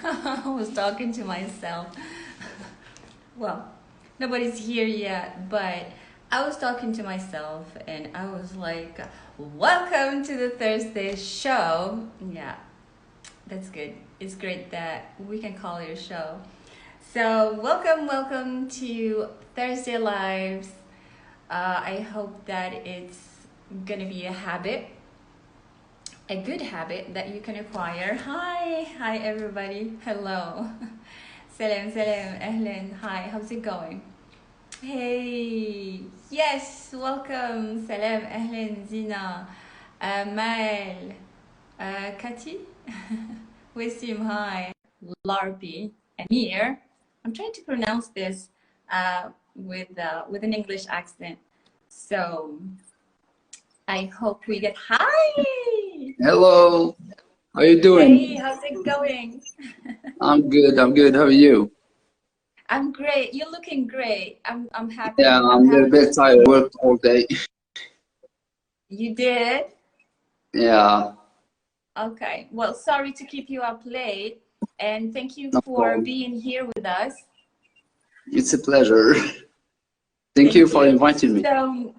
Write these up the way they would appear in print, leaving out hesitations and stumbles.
I was talking to myself. Well, nobody's here yet, but I was talking to myself and I was like, welcome to the Thursday show. Yeah, that's good. It's great that we can call it a show. So, welcome to Thursday Lives. I hope that it's gonna be a good habit that you can acquire. Hi everybody. Hello. Salam, ahlan. Hi, how's it going? Hey, yes, welcome. Salam, ahlan, Zina, Amal, Kati, Wasim, hi, Larbi Amir. I'm trying to pronounce this with an English accent. So I hope we get hi. Hello, how you Hey, doing? how's it going? I'm good. How are you? I'm great. You're looking great. I'm Yeah, happy. I'm I'm a little happy to bit see tired. you. Worked all day. You did? Yeah, Okay. Well, sorry to keep you up late, and thank you no for problem. being here with us. It's a pleasure. Thank you Thank for you. inviting me. So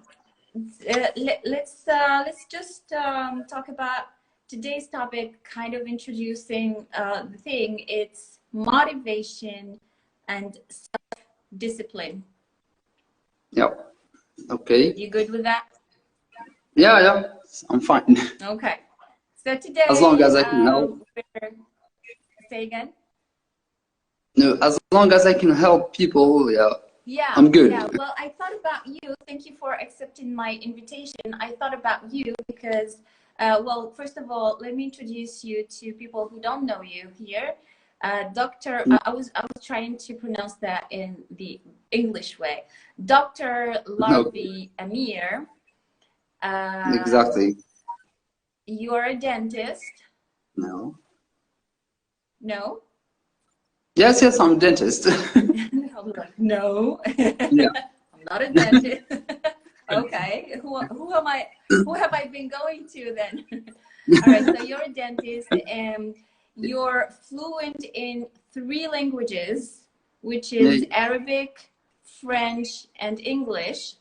let's just talk about today's topic. Kind of introducing the thing. It's motivation and self-discipline. Yeah, okay. You good with that? Yeah, I'm fine. Okay. So As long today, as I can help. we're say again. No, as long as I can help people, yeah, Yeah, I'm yeah. good. Well, I thought about you. Thank you for accepting my invitation. I thought about you because, well, first of all, let me introduce you to people who don't know you here. Doctor, I was trying to pronounce that in the English way. Dr. No, Larbi Amir. Uh, exactly. you're a dentist. No. No? Yes, I'm a dentist. I was like, no, Yeah. I'm not a dentist. Okay, who am I? Who have I been going to then? All right, so you're a dentist and you're fluent in three languages, which Yeah, is Arabic, French, and English.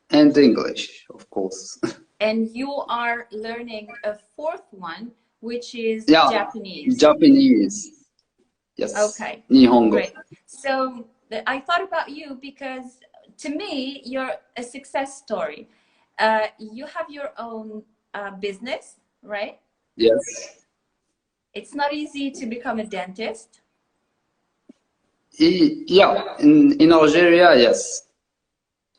and English, of course. And you are learning a fourth one, which is Yeah, Japanese. Japanese. Yes, Okay, Nihongo. great. So I thought about you because to me, you're a success story. You have your own business, right? Yes. It's not easy to become a dentist. Yeah, in Algeria, yes.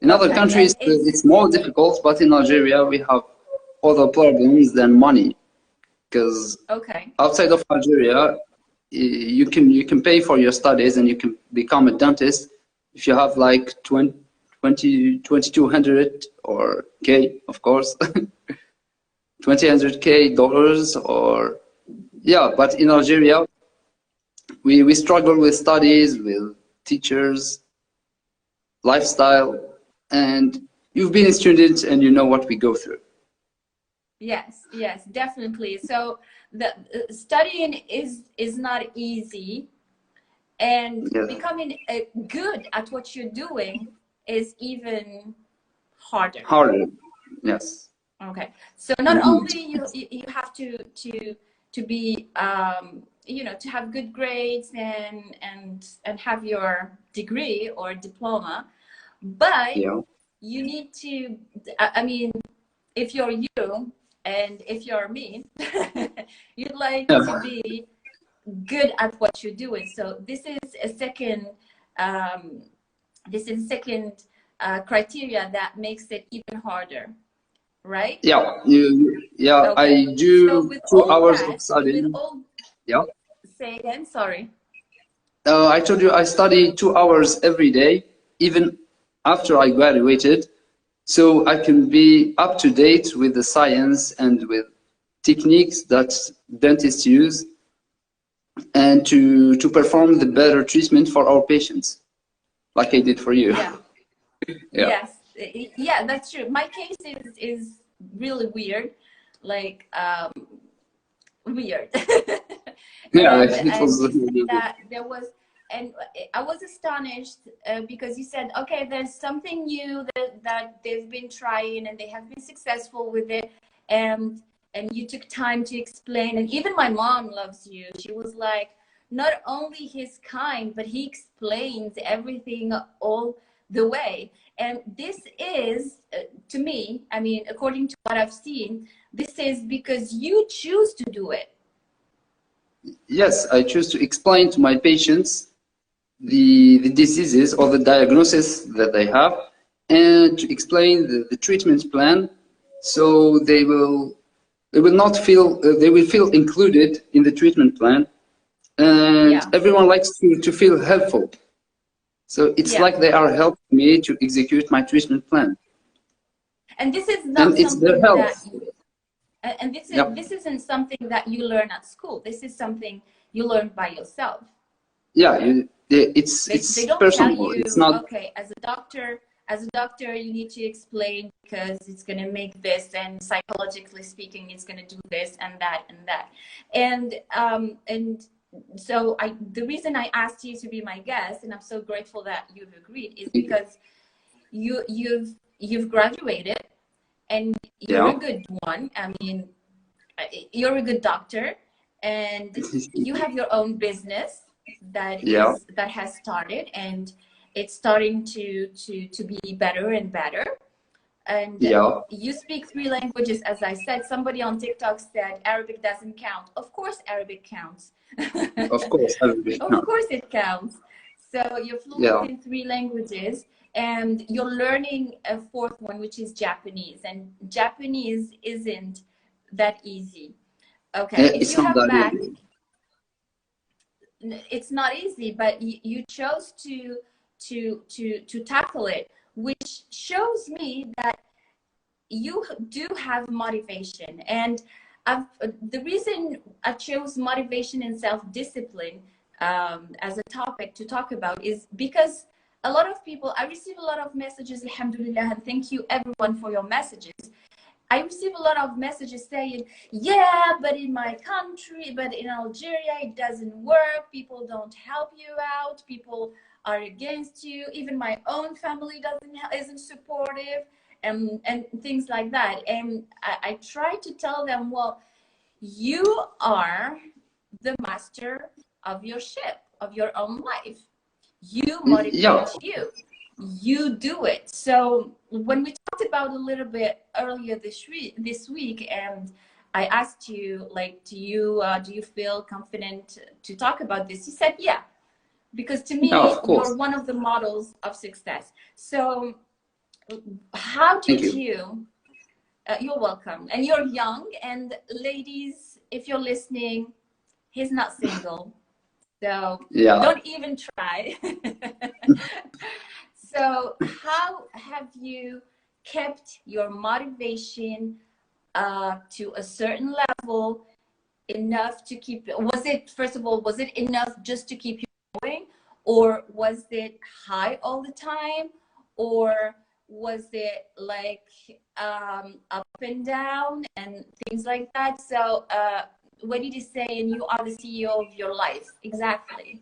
In other Okay, countries, and it's it's more difficult, but in Algeria, we have other problems than money. Because okay. outside of Algeria, you can pay for your studies and you can become a dentist if you have like 2200 or K, of course, 2000 K dollars or yeah. But in Algeria, we struggle with studies, with teachers, lifestyle, and you've been a student and you know what we go through. Yes, yes, definitely. So the studying is not easy, and Yeah, becoming good at what you're doing is even harder. harder. Yes, Okay, so not indeed. only you have to be to have good grades and have your degree or diploma, but Yeah, you need to. I mean, if you're you and if you're me, you'd like to yeah, be good at what you're doing. So um, this is a second criteria that makes it even harder, right? yeah. Yeah. Okay. I So do with two all hours that, of with studying. all, Yeah. say again, sorry. I told you I study 2 hours every day, even after I graduated, so I can be up to date with the science and with techniques that dentists use, and to perform the better treatment for our patients, like I did for you. Yeah. Yeah. Yes. Yeah, that's true. My case is really weird. Like weird. Yeah, it And was you said that there was, and I was astonished because you said, okay, there's something new that they've been trying and they have been successful with it, and you took time to explain. And even my mom loves you. She was like, not only he's kind, but he explains everything all the way. And this is, to me, I mean, according to what I've seen, this is because you choose to do it. yes, I choose to explain to my patients the diseases or the diagnosis that they have, and to explain the treatment plan, so they will not feel they will feel included in the treatment plan, and Yeah. everyone likes to feel helpful. So it's Yeah. like they are helping me to execute my treatment plan. And this is And not it's their something health. that and Yep. this isn't something that you learn at school. This is something you learn by yourself. Yeah, it's They don't tell personal. you, It's not. okay, as a doctor, you need to explain because it's going to make this, and psychologically speaking, it's going to do this and that and that. And so the reason I asked you to be my guest, and I'm so grateful that you've agreed, is because you've graduated and you're a Yeah. good one. I mean, you're a good doctor, and you have your own business Yeah. that has started, and it's starting to be better and better. And Yeah. you speak 3 languages, as I said. Somebody on TikTok said Arabic doesn't count. Of course Arabic counts. Of course. Of course it counts. So you're fluent Yeah. in 3 languages, and you're learning a 4th one, which is Japanese. And Japanese isn't that easy. Okay, if It's you not have that back, easy. it's not easy, but you chose to tackle it, which shows me that you do have motivation. And the reason I chose motivation and self-discipline as a topic to talk about is because a lot of people, I receive a lot of messages, alhamdulillah, and thank you everyone for your messages. I receive a lot of messages saying, yeah, but in my country, but in Algeria, it doesn't work. People don't help you out. People are against you. Even my own family isn't supportive, and things like that. And I try to tell them, well, you are the master of your ship, of your own life. You Yeah. motivate you. You do it. So when we talked about a little bit earlier this week, and I asked you, like, do you feel confident to talk about this? You said, yeah, because to Yeah. me, Of you're course. one of the models of success. So how Thank did you. you? You're welcome. And you're young. And ladies, if you're listening, he's not single. So Yeah. don't even try. So how have you kept your motivation to a certain level, enough to keep, was it, first of all, was it enough just to keep you going, or was it high all the time, or was it like up and down and things like that? So what did you say? And you are the CEO of your life. Exactly.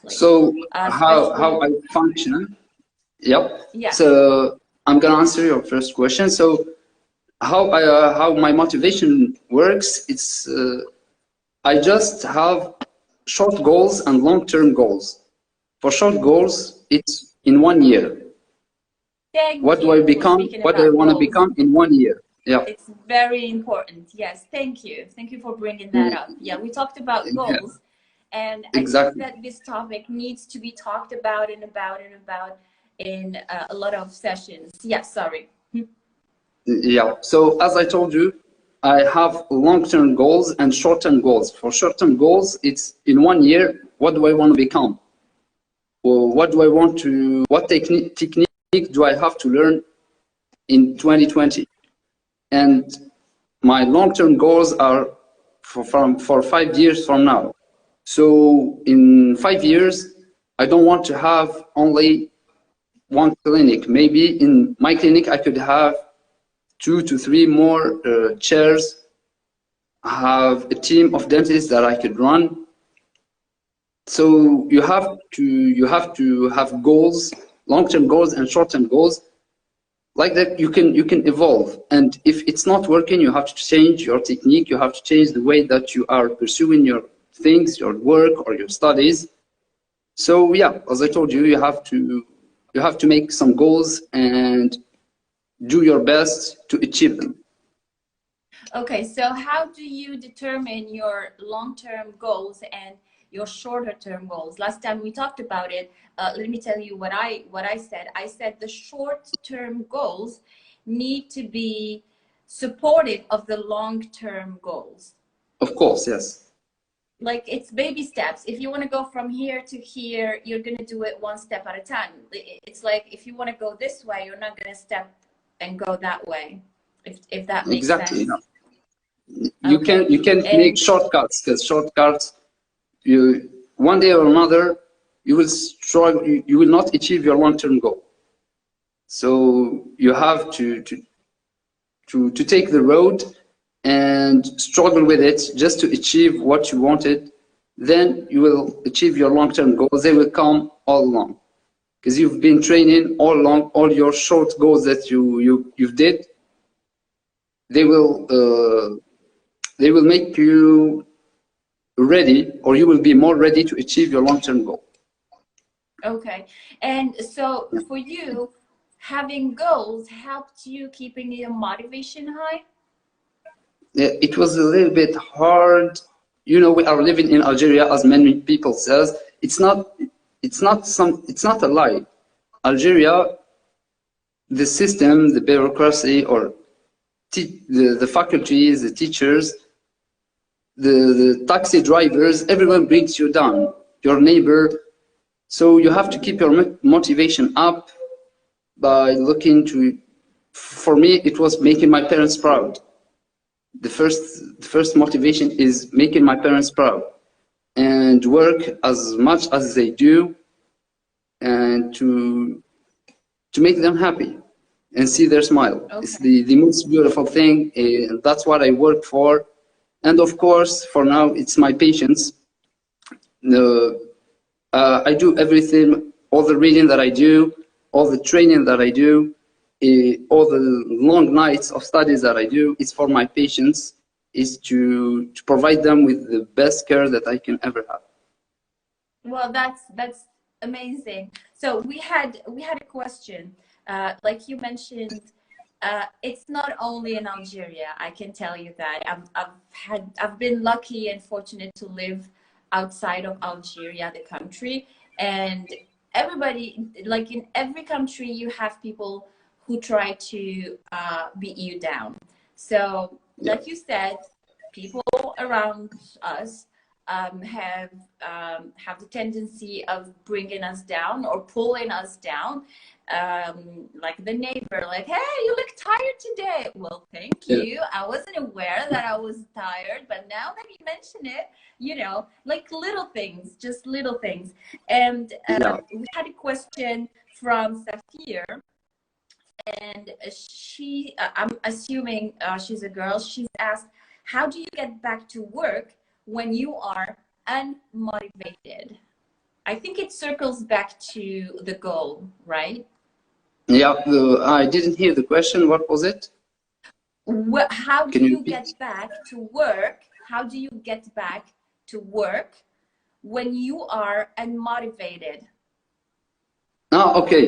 So how Especially, I function? Yep. yeah. So I'm gonna answer your first question. So how my motivation works? It's I just have short goals and long-term goals. For short goals, it's in 1 year. Thank What do you I for become? speaking What do I about want to goals. become in 1 year? Yeah. It's very important. Yes, thank you. Thank you for bringing that up. Yeah, we talked about Yeah. goals, and I think Exactly. that this topic needs to be talked about and about and about in a lot of sessions. Yeah, sorry. Yeah. So as I told you, I have long-term goals and short-term goals. For short-term goals, it's in 1 year. What do I want to become? Or what do I want to? What technique do I have to learn in 2020? And my long-term goals are for 5 years from now. So in 5 years, I don't want to have only one clinic. Maybe in my clinic, I could have 2 to 3 more chairs have a team of dentists that I could run. So you have to have goals, long-term goals and short-term goals. Like that, you can evolve. And if it's not working, you have to change your technique. You have to change the way that you are pursuing your things, your work or your studies. So yeah, as I told you, you have to make some goals and do your best to achieve them. Okay, so how do you determine your long-term goals and your shorter-term goals? Last time we talked about it. Let me tell you what I said. I said the short-term goals need to be supportive of the long-term goals. Of course, yes. Like it's baby steps. If you want to go from here to here, you're going to do it one step at a time. It's like if you want to go this way, you're not going to step and go that way. If that makes Exactly. sense. You Okay. can make shortcuts, because shortcuts, you one day or another you will struggle. You will not achieve your long-term goal. So you have to take the road and struggle with it just to achieve what you wanted. Then you will achieve your long-term goals. They will come all along, because you've been training all along. All your short goals that you did, they will make you ready, or you will be more ready to achieve your long-term goal. Okay. And so for you, having goals helped you keeping your motivation high? It was a little bit hard. We are living in Algeria, as many people says. It's not a lie. Algeria, the system, the bureaucracy, or the faculties, the teachers, the taxi drivers, everyone brings you down, your neighbor. So you have to keep your motivation up by looking to, for me, it was making my parents proud. The first motivation is making my parents proud and work as much as they do, and to make them happy and see their smile. Okay. It's the most beautiful thing, and that's what I work for. And of course, for now, it's my patients. I do everything, all the reading that I do, all the training that I do, all the long nights of studies that I do, is for my patients, is to provide them with the best care that I can ever have. Well, that's amazing. So we had a question. Like you mentioned, it's not only in Algeria. I can tell you that I've been lucky and fortunate to live outside of Algeria, the country, and everybody, like in every country, you have people who try to beat you down. So, Yeah. like you said, people around us have the tendency of bringing us down or pulling us down, like the neighbor, like, hey, you look tired today. Well, thank Yeah. you. I wasn't aware that I was tired, but now that you mention it, like little things, just little things. And Yeah. we had a question from Safir, and I'm assuming she's a girl. She's asked, how do you get back to work when you are unmotivated? I think it circles back to the goal, right? Yeah. I didn't hear the question. What was it? How do Can you you repeat? get back to work? How do you get back to work when you are unmotivated? Okay.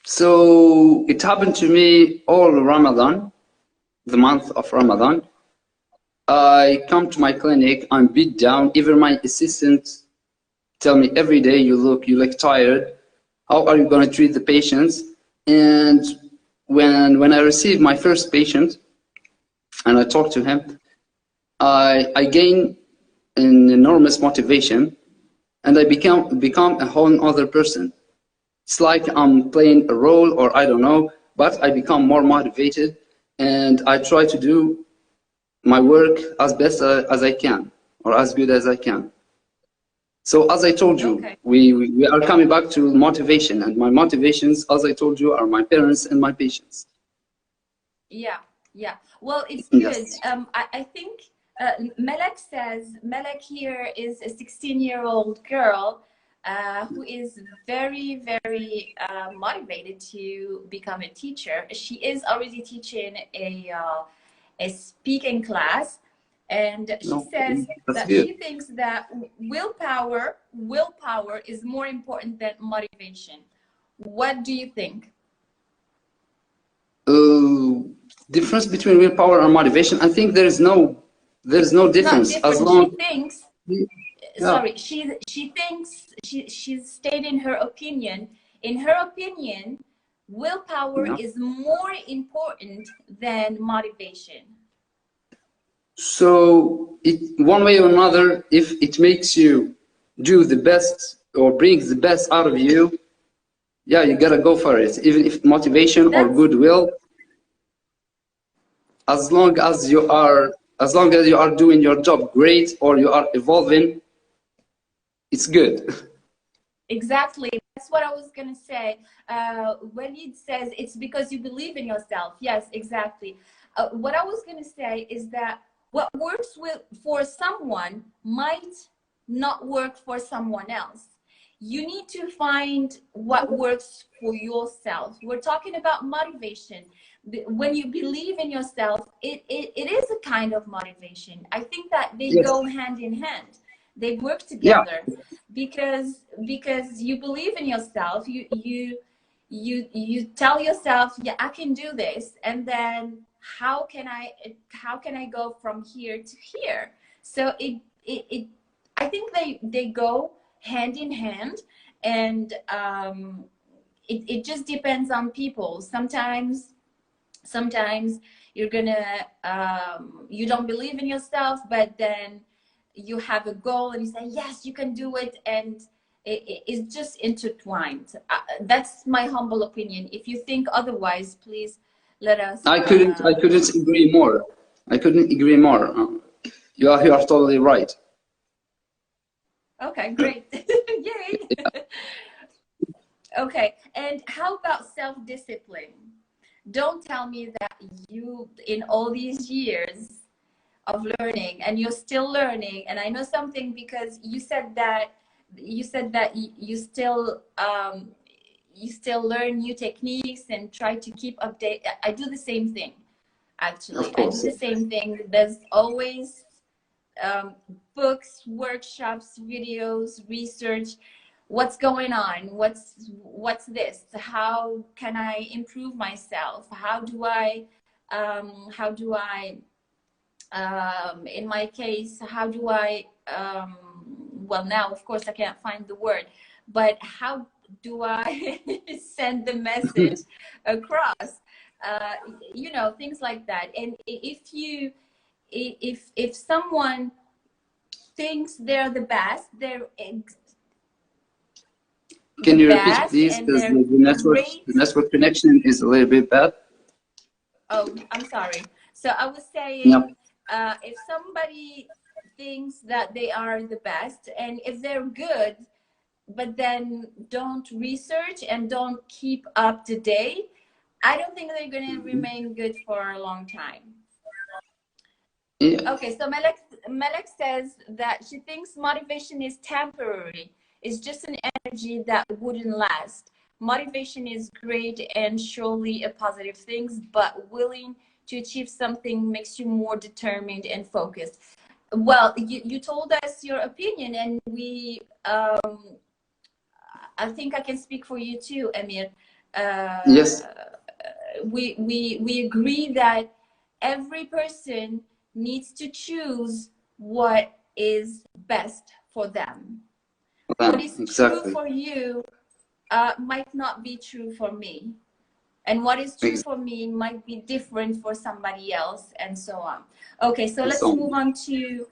So it happened to me all Ramadan, the month of Ramadan. I come to my clinic, I'm beat down. Even my assistant tell me every day, you look tired. How are you going to treat the patients? And when I received my first patient and I talked to him, I gain an enormous motivation, and I become a whole other person. It's like I'm playing a role, or I don't know, but I become more motivated, and I try to do my work as best as I can, or as good as I can. So as I told you, Okay. we are coming back to motivation, and my motivations, as I told you, are my parents and my patients. Yeah. Yeah, well, it's good. Yes. I think Melek here is a 16-year-old girl who is very, very motivated to become a teacher. She is already teaching a speaking class, and she says Okay, that's that good. she thinks that willpower is more important than motivation. What do you think? Uh, Difference between willpower and motivation. I think there is no It's not difference as different. She long. thinks, Yeah. sorry, she thinks she's stating her opinion. In her opinion, willpower Yeah. is more important than motivation. So one way or another, if it makes you do the best or brings the best out of you, yeah, you gotta go for it. Even if motivation or That's goodwill, as long as you are doing your job great or you are evolving, it's good. exactly, that's what I was gonna say. When it says it's because you believe in yourself, yes, exactly. What I was gonna say is that what works for someone might not work for someone else. You need to find what works for yourself. We're talking about motivation. When you believe in yourself, it is a kind of motivation. I think that they Yes. go hand in hand. They work Yeah. together because you believe in yourself. You tell yourself, yeah, I can do this, and then how can I go from here to here? So it I think they go hand in hand, and it just depends on people. Sometimes you're gonna you don't believe in yourself, but then you have a goal and you say yes, you can do it, and it's just intertwined. That's my humble opinion. If you think otherwise, please let us I couldn't agree more. I couldn't agree more. You are totally right. okay, great. Yay. Okay, and how about self-discipline? Don't tell me that you, in all these years of learning, and you're still learning, and I know something because you said that you still learn new techniques and try to keep update. I do the same thing. Of Actually, I do course. the same thing. There's always um, books, workshops, videos, research. What's going on? What's this? How can I improve myself? How do I in my case, how do I well, now of course I can't find the word, but how do I send the message across? uh, things like that. And if someone thinks they're the best, they're the Can you repeat, best please? and Because they're the great. network connection is a little bit bad. Oh, I'm sorry. So I was Yep. saying, if somebody thinks that they are the best, and if they're good, but then don't research and don't keep up to date, I don't think they're going to remain good for a long time. Yeah. Okay, so Melek says that she thinks motivation is temporary. It's just an energy that wouldn't last. Motivation is great and surely a positive thing, but willing to achieve something makes you more determined and focused. Well, you told us your opinion, and I think I can speak for you too, Amir. Yes. We agree that every person needs to choose what is best for them. What is true Exactly. for you might not be true for me, and what is true for me might be different for somebody else, and so on. Okay, so let's So, move on to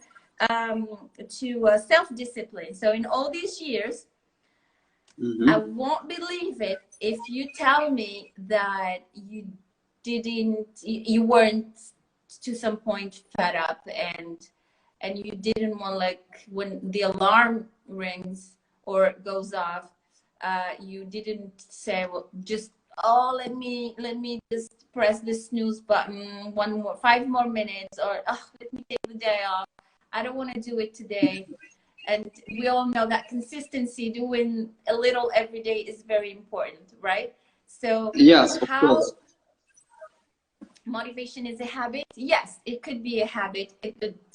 self-discipline. So in all these years, I mhm. won't believe it if you tell me that you weren't to some point fed up, and you didn't want, like, when the alarm rings or goes off, you didn't say, well, just oh, let me just press the snooze button 5 more minutes, or oh, let me take the day off. I don't want to do it today. And we all know that consistency, doing a little every day, is very important, right? So Yes, of how course. motivation is a habit? Yes, it could be a habit,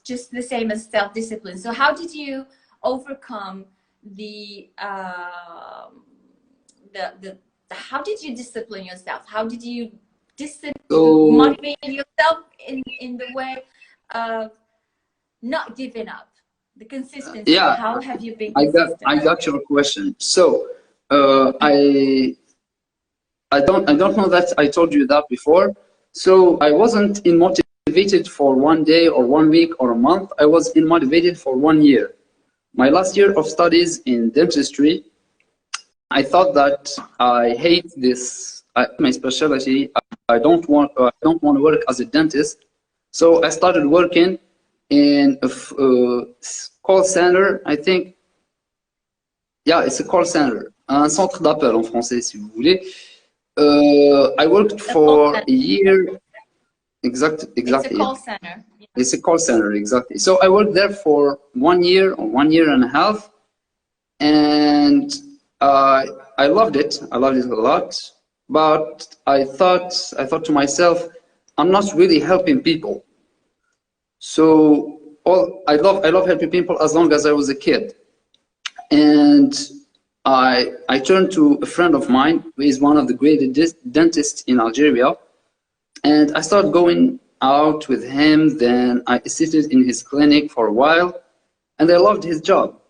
just the same as self-discipline. So how did you overcome the the how did you discipline yourself? How did you So motivate yourself in the way of not giving up? The consistency. yeah, How have you been I consistent? got your question. So I don't know that I told you that before. So I wasn't in motivated for one day or 1 week or a month. I was in motivated for 1 year. My last year of studies in dentistry, I thought that I hate this, my specialty. I don't want to work as a dentist. So I started working in a call center. I think, yeah, it's a call center, un centre d'appel en français, si vous voulez. I worked A call for a center. year. It's a Exactly, yeah. call center. Yeah. It's a call center, exactly. So I worked there for 1 year or 1 year and a half, and uh, I loved it. I loved it a lot. But I thought to myself, I'm not really helping people. So I love helping people as long as I was a kid. And I turned to a friend of mine who is one of the greatest dentists in Algeria, and I started going out with him. Then I assisted in his clinic for a while, and I loved his job.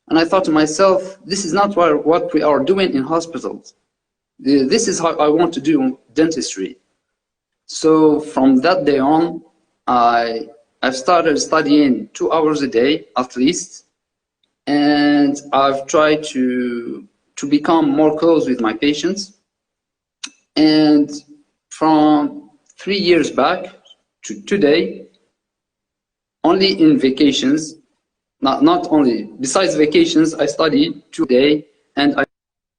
And I thought to myself, this is not what we are doing in hospitals. This is how I want to do dentistry. So from that day on, I've started studying 2 hours a day at least, and I've tried to become more close with my patients. And from 3 years back to today, only in vacations, not only, besides vacations, I study today, and I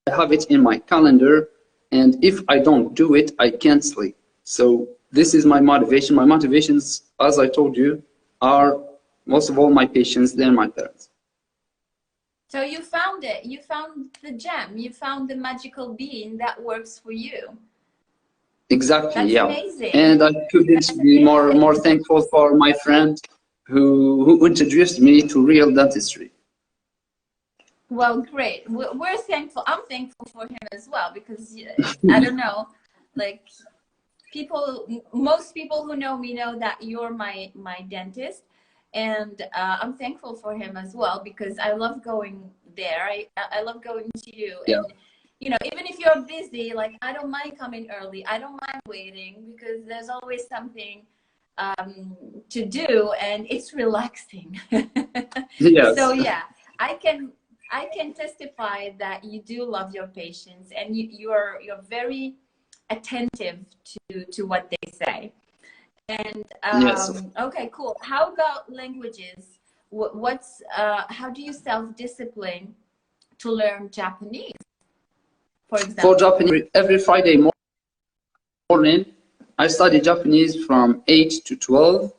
have it in my calendar. And if I don't do it, I can't sleep. So this is my motivation. My motivations, as I told you, are most of all my patients, then my parents. So you found it. You found the gem. You found the magical being that works for you. Exactly, That's yeah. amazing. And I couldn't That's be more amazing. thankful for my friend who introduced me to real dentistry. Well, great. We're thankful. I'm thankful for him as well, because I don't know, like, most people who know me know that you're my dentist, and I'm thankful for him as well, because I love going there. I love going to you, Yeah. and even if you're busy, like, I don't mind coming early. I don't mind waiting, because there's always something to do, and it's relaxing. So Yes. yeah, I can testify that you do love your patients, and you're very attentive to what they say. And Yes. okay, cool. How about languages? How do you self-discipline to learn Japanese, for For example? Japanese, every Friday morning, I study Japanese from 8 to 12.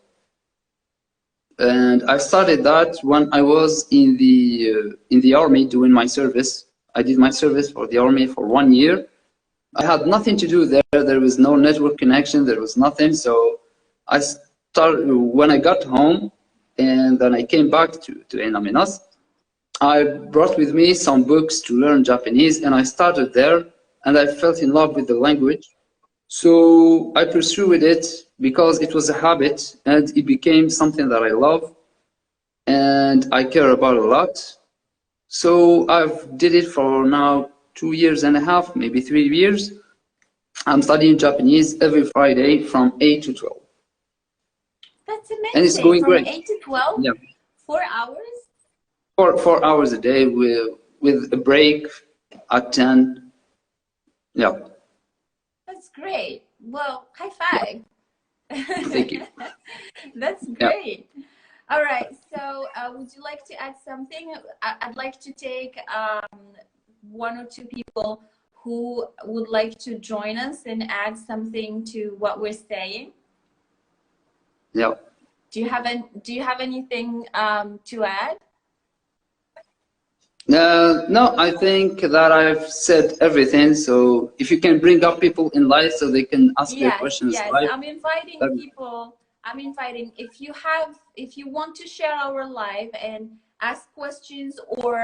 And I started that when I was in the army doing my service. I did my service for the army for 1 year. I had nothing to do there. There was no network connection. There was nothing. So I started when I got home, and then I came back to Enaminas. I brought with me some books to learn Japanese, and I started there, and I fell in love with the language. So I pursued it because it was a habit, and it became something that I love and I care about a lot. So I've did it for now 2 years and a half, maybe 3 years. I'm studying Japanese every Friday from 8 to 12. That's And it's amazing. going From great. 8 to 12, Yeah. 4 hours. 4 hours a day with a break at 10. Yeah. That's great. Well, high Yeah. five. Thank you. That's Yeah. great. All right. So, would you like to add something? I'd like to take one or two people who would like to join us and add something to what we're saying? Yeah. Do you have anything to add? No, I think that I've said everything. So if you can bring up people in live so they can ask their questions Yes. live. I'm inviting people. I'm inviting, if you want to share our live and ask questions or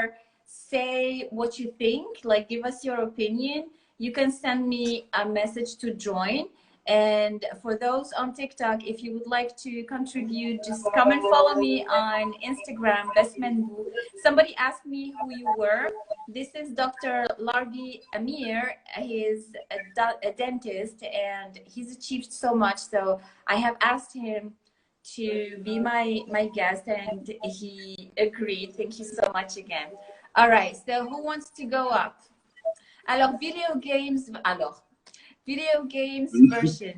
say what you think, like give us your opinion, you can send me a message to join. And for those on TikTok, if you would like to contribute, just come and follow me on Instagram, Besmanbou. Somebody asked me who you were. This is Dr. Larbi Amir. He's a dentist, and he's achieved so much. So I have asked him to be my guest, and he agreed. Thank you so much again. All right. So who wants to go up? Alors, video games version.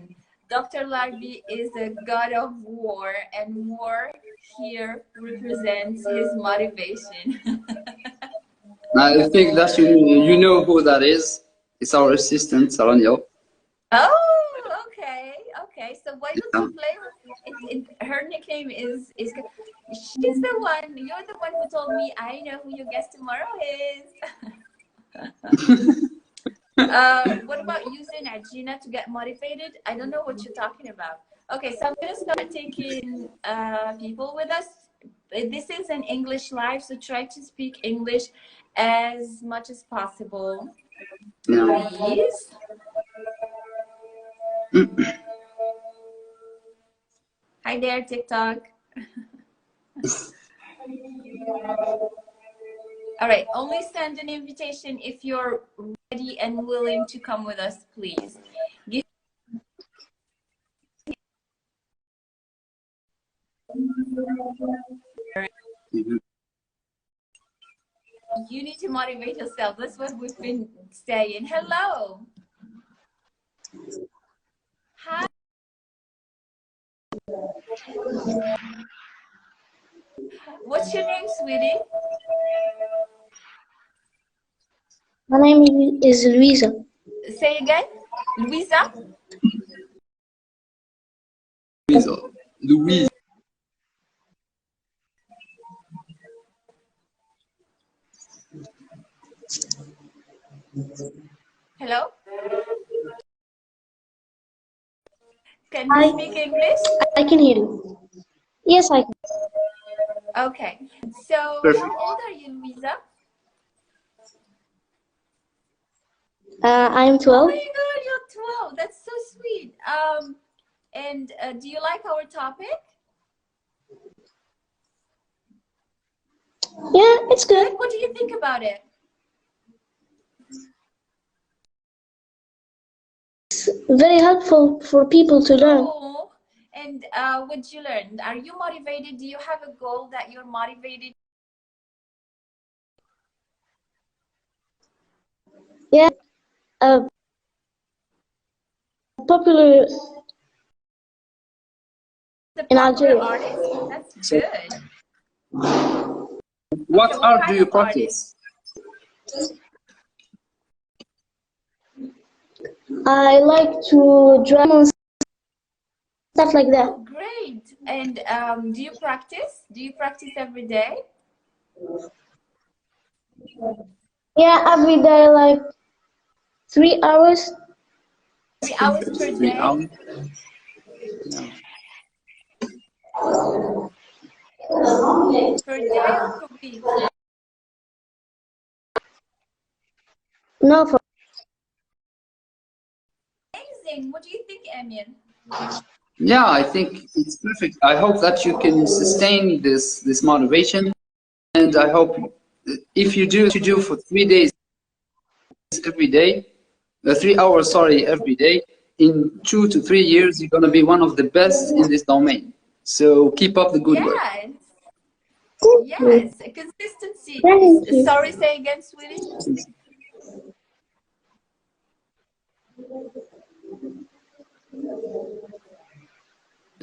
Dr. Larbi is a god of war, and war here represents his motivation. I think that you know who that is. It's our assistant, Saranya. Oh, okay. So why don't you play? Her nickname is. She's the one. You're the one who told me. I know who your guest tomorrow is. What about using Ajina to get motivated? I don't know what you're talking about. Okay, so I'm gonna start taking people with us. This is an English live, so try to speak English as much as possible, please. Hi there, TikTok. All right, only send an invitation if you're ready and willing to come with us, please. You need to motivate yourself. That's what we've been saying. Hello. Hi. What's your name, sweetie? My name is Luisa. Say again. Louisa? Louise. Hello? Can you speak English? I can hear you. Yes, I can. Okay. So, Perfect. how old are you, Louisa? I'm 12. Oh my God, you're 12. That's so sweet. And do you like our topic? Yeah, it's good. What do you think about it? It's very helpful for people to learn. Oh, and what did you learn? Are you motivated? Do you have a goal that you're motivated? Yeah, popular in Algeria. Artist? That's good. What Okay, art do you practice? I like to draw and stuff like that. Oh, great. And do you practice? Do you practice every day? Yeah, every day, like 3 hours. 3 hours per day? 3 hours? Yeah. Per day or per week? No, for Amazing. What do you think, Amir? Yeah, I think it's perfect. I hope that you can sustain this motivation, and I hope if you do for 3 days every day, 3 hours, sorry, every day, in 2 to 3 years, you're gonna be one of the best in this domain. So keep up the good work. Yes, consistency. Sorry, say again, sweetie.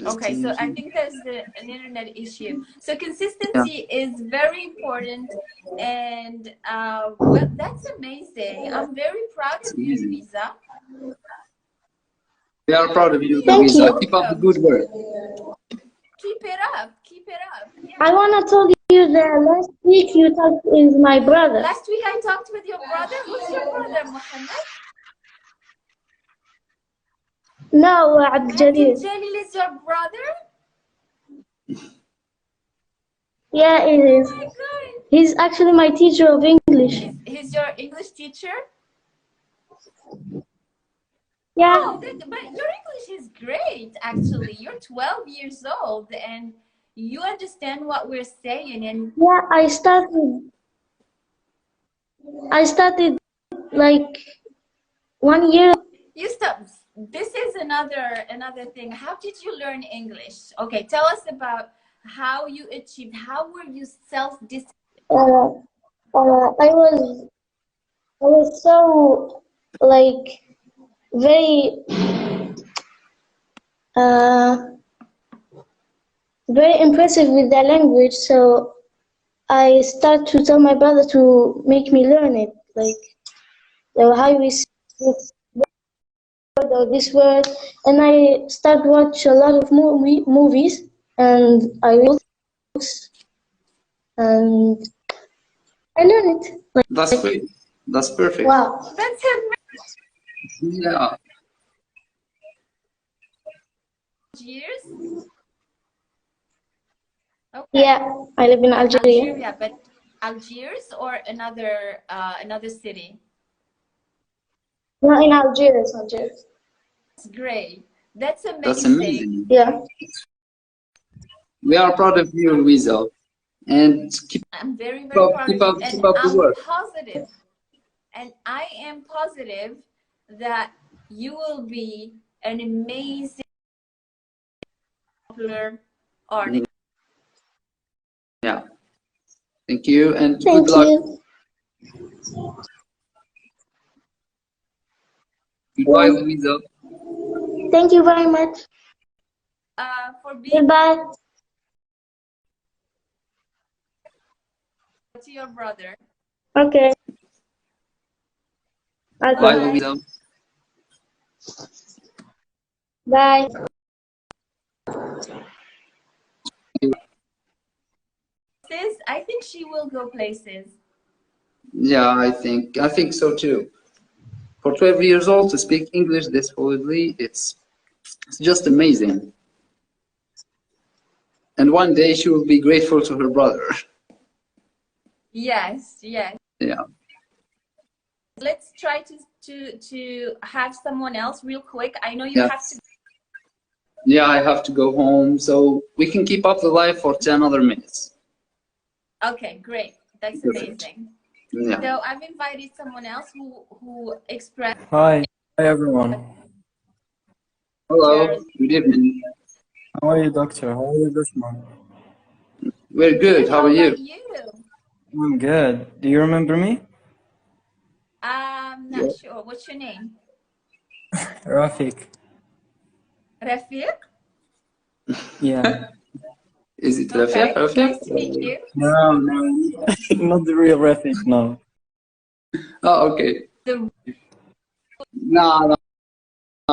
Okay, so I think there's an internet issue. So consistency is very important, and well, that's amazing. I'm very proud It's of you, amazing. Louisa. We are proud of you, Thank Louisa. you. Keep up the good work. Keep it up. Keep it up. Yeah. I want to tell you that last week you talked with my brother. Last week I talked with your brother. Who's your brother, Mohammed? No, Abdul Abdul Jalil. Jalil is your brother? Yeah, it Oh is. my God. He's actually my teacher of English. He's your English teacher? Yeah, Oh, but your English is great, actually. You're 12 years old and you understand what we're saying. And yeah. I started like 1 year. you stop. This is another thing. How did you learn English? Okay, tell us about how you achieved. How were you self-disciplined? I was so like very uh very impressive with the language. So I start to tell my brother to make me learn it, like how we say this word or this word. And I start watch a lot of movies, and I read books, and I learn it. That's great. That's perfect. Wow. That's amazing. Yeah. Years? Okay. Yeah, I live in Algeria. Algeria, but Algiers or another city? Not in Algeria, it's Algeria. That's great. That's amazing. That's amazing. Yeah. We are proud of you, Louisa. And I'm very proud of you, and keep up the I'm work. positive, and I am positive that you will be an amazing popular artist. Yeah. Thank you and Thank good luck. you. Goodbye, Louisa. Thank you very much. For being Goodbye. to your brother. Okay. Bye, Okay. Louisa. Bye. I think she will go places. Yeah, I think so too. For 12 years old to speak English this fluently, it's just amazing. And one day she will be grateful to her brother. Yes, yes. Yeah. Let's try to have someone else real quick. I know you Yeah. have to. Yeah, I have to go home, so we can keep up the live for 10 other minutes. Okay, great. That's Perfect. amazing. Yeah. So I've invited someone else who expressed. Hi everyone. Hello, good evening. How are you, doctor? How are you, Besma? We're good. How are you? About you? I'm good. Do you remember me? I'm not sure. What's your name? Rafik. Rafiq? Yeah. Is it Okay. Rafiq? Nice to meet you. No, not the real Rafik. No. Oh, okay. The No,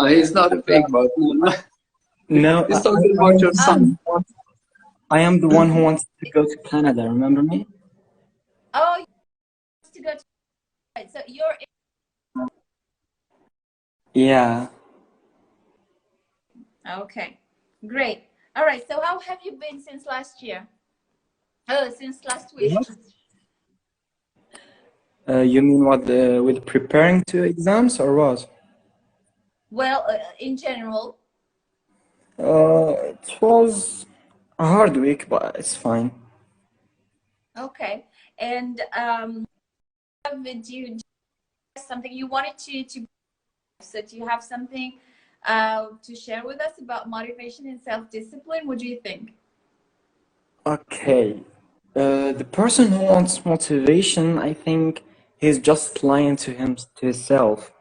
he's not a fake bot. No. He's talking about your son. I am the one who wants to go to Canada. Remember me? oh, you want to go to. So you're. Yeah. Okay, great. All right. So how have you been since last year? Oh, since last week. You mean what? With preparing to exams or what? Well, in general. It was a hard week, but it's fine. Okay. And do you something you wanted to so do you have something to share with us about motivation and self-discipline? What do you think? Okay. The person who wants motivation, I think he's just lying to himself.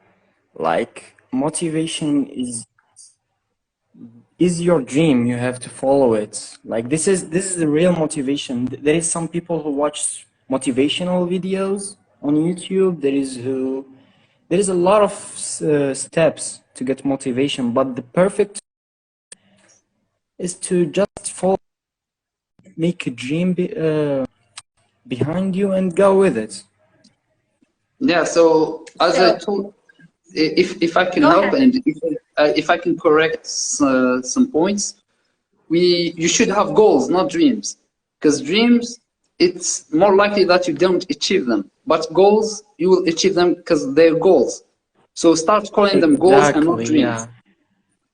Like motivation is is your dream, you have to follow it. Like this is the real motivation. There is some people who watch motivational videos on YouTube. There is a lot of steps to get motivation, but the perfect is to just follow, make a dream behind you and go with it. Yeah, so as I So told, if I can go help ahead. and if I can correct some points, you should have goals, not dreams, because dreams, it's more likely that you don't achieve them, but goals, you will achieve them because they're goals. So start calling them goals and not Exactly, dreams.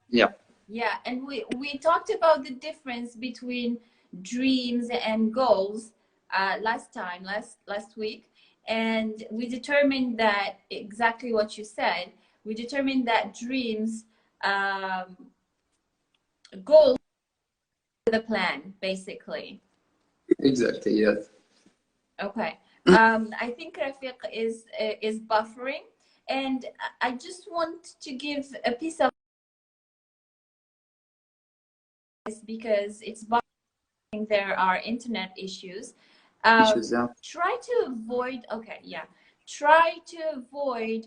yeah. Yeah, Yeah, and we talked about the difference between dreams and goals last week, and we determined that exactly what you said. We determined that dreams, goals, the plan, basically. exactly. Yes. Okay. I think Rafiq is buffering, and I just want to give a piece of this because it's buffering. There are internet issues. Issues. Yeah. Try to avoid. Okay, yeah. Try to avoid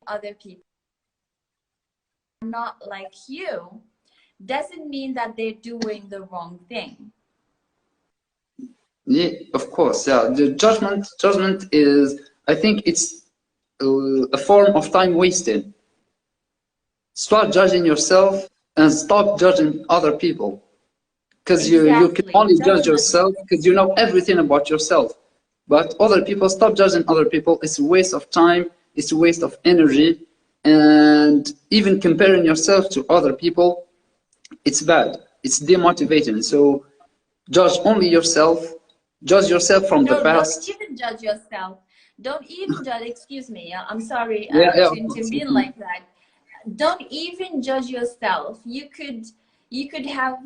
other people. Not like you doesn't mean that they're doing the wrong thing. Yeah, of course. Yeah, the judgment is, I think it's a form of time wasted. Start judging yourself and stop judging other people. Because you can Exactly. only judge Judgment. yourself because you know everything about yourself. But other people, stop judging other people. It's a waste of time, it's a waste of energy, and even comparing yourself to other people, it's bad. It's demotivating. So judge only yourself, judge yourself from the No, don't past. even judge yourself. Don't even judge. Excuse me. I'm sorry Yeah, yeah, to of course. intervene like that. Don't even judge yourself. You could have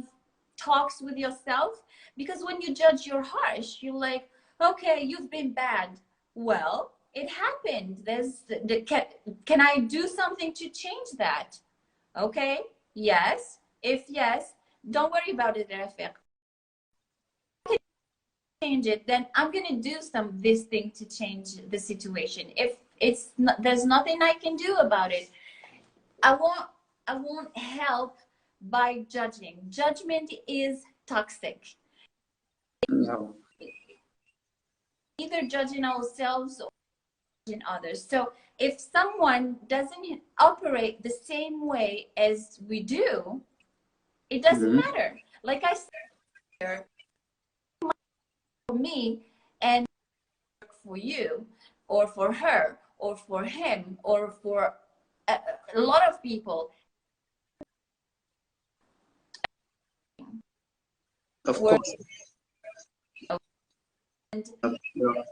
talks with yourself, because when you judge, you're harsh. You're like, okay, you've been bad. Well, it happened. Can I do something to change that? Okay. Yes. If yes, don't worry about it, Rafiq. Change it, then I'm gonna do this thing to change the situation. If it's not, there's nothing I can do about it. I won't help by judging. Judgment is toxic. No. Either judging ourselves or judging others. So if someone doesn't operate the same way as we do, it doesn't Mhm. matter. Like I said, for me and for you, or for her, or for him, or for a lot of people. Of Work course. and Yeah.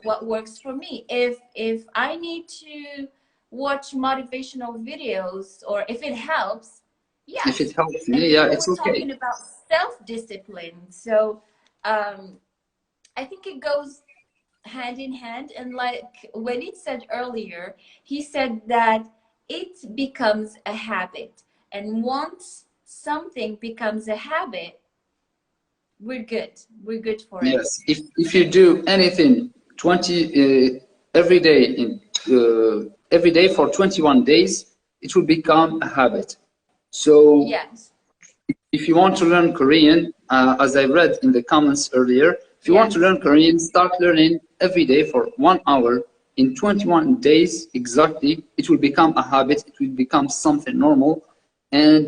what works for me. If I need to watch motivational videos, or if it helps, If it yes. helps And me, you yeah, know, it's we're okay. talking about self-discipline. So I think it goes hand in hand. And like when it said earlier, he said that it becomes a habit. And once something becomes a habit, we're good. We're good for it. Yes, if you do anything 20 every day for 21 days, it will become a habit. So Yes. if you want to learn Korean, as I read in the comments earlier, if you want to Yes. learn Korean, start learning every day for 1 hour. In 21 days exactly, it will become a habit. It will become something normal, and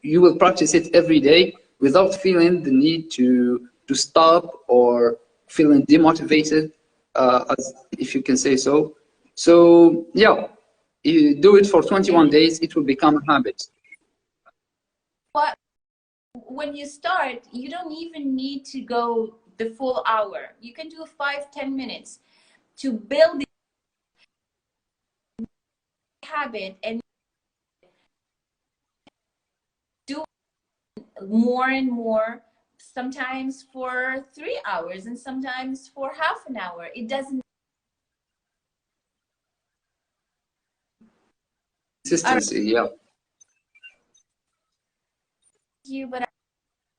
you will practice it every day without feeling the need to stop or feeling demotivated, as if you can say so. So yeah, you do it for 21 And days. It will become a habit. what when you start, you don't even need to go the full hour. You can do 5-10 minutes to build the habit, and do more and more, sometimes for 3 hours and sometimes for half an hour. It doesn't Consistency, yeah. You, but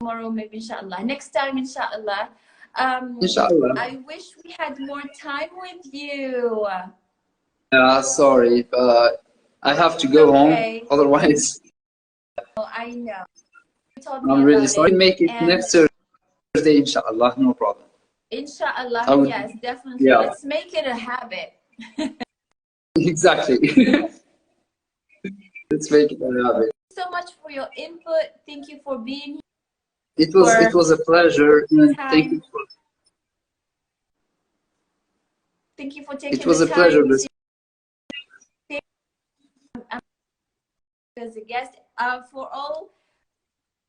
tomorrow maybe inshallah. Next time inshallah. Inshallah. I wish we had more time with you. Sorry, but I have to go home. Okay. Otherwise, Oh, I know. You told me I'm really about sorry. it. Make it And next Thursday, inshallah. No problem. inshallah, I would, yes, definitely. yeah, Let's make it a habit. exactly. Let's make it a habit. So much for your input. Thank you for being here. It was a pleasure, and Time. Thank you for it taking was the a pleasure. time to as a guest. For all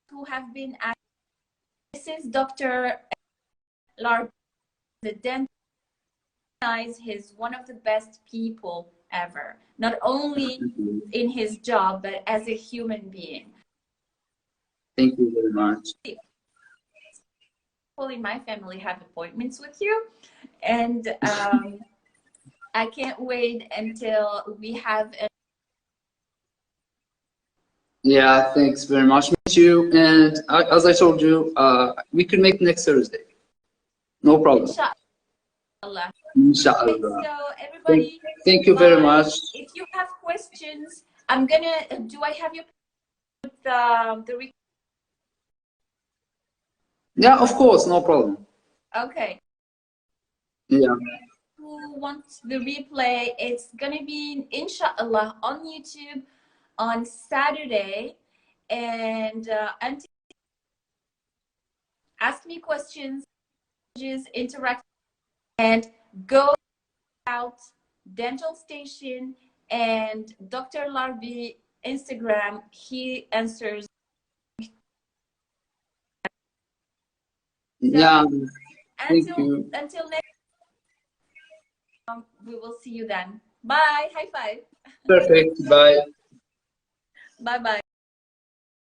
who have been asked, this is Dr. Larbi, the dentist. He's one of the best people ever, not only in his job, but as a human being. Thank you very much. People in my family have appointments with you, and I can't wait until we have a Yeah, thanks very much. Meet you, and as I told you, we could make next Thursday. No problem. inshallah. Inshallah. Okay, so everybody, Thank you very bye. much. If you have questions, I'm gonna. Do I have your the Yeah, of course, no problem. okay? Yeah. Who wants the replay? It's gonna be inshallah on YouTube on Saturday, and until ask me questions, interact, and go out dental station and Dr. Larbi Instagram. He answers. Yeah. Thank you. Until next we will see you then. Bye. High five. Perfect. Bye. Bye bye.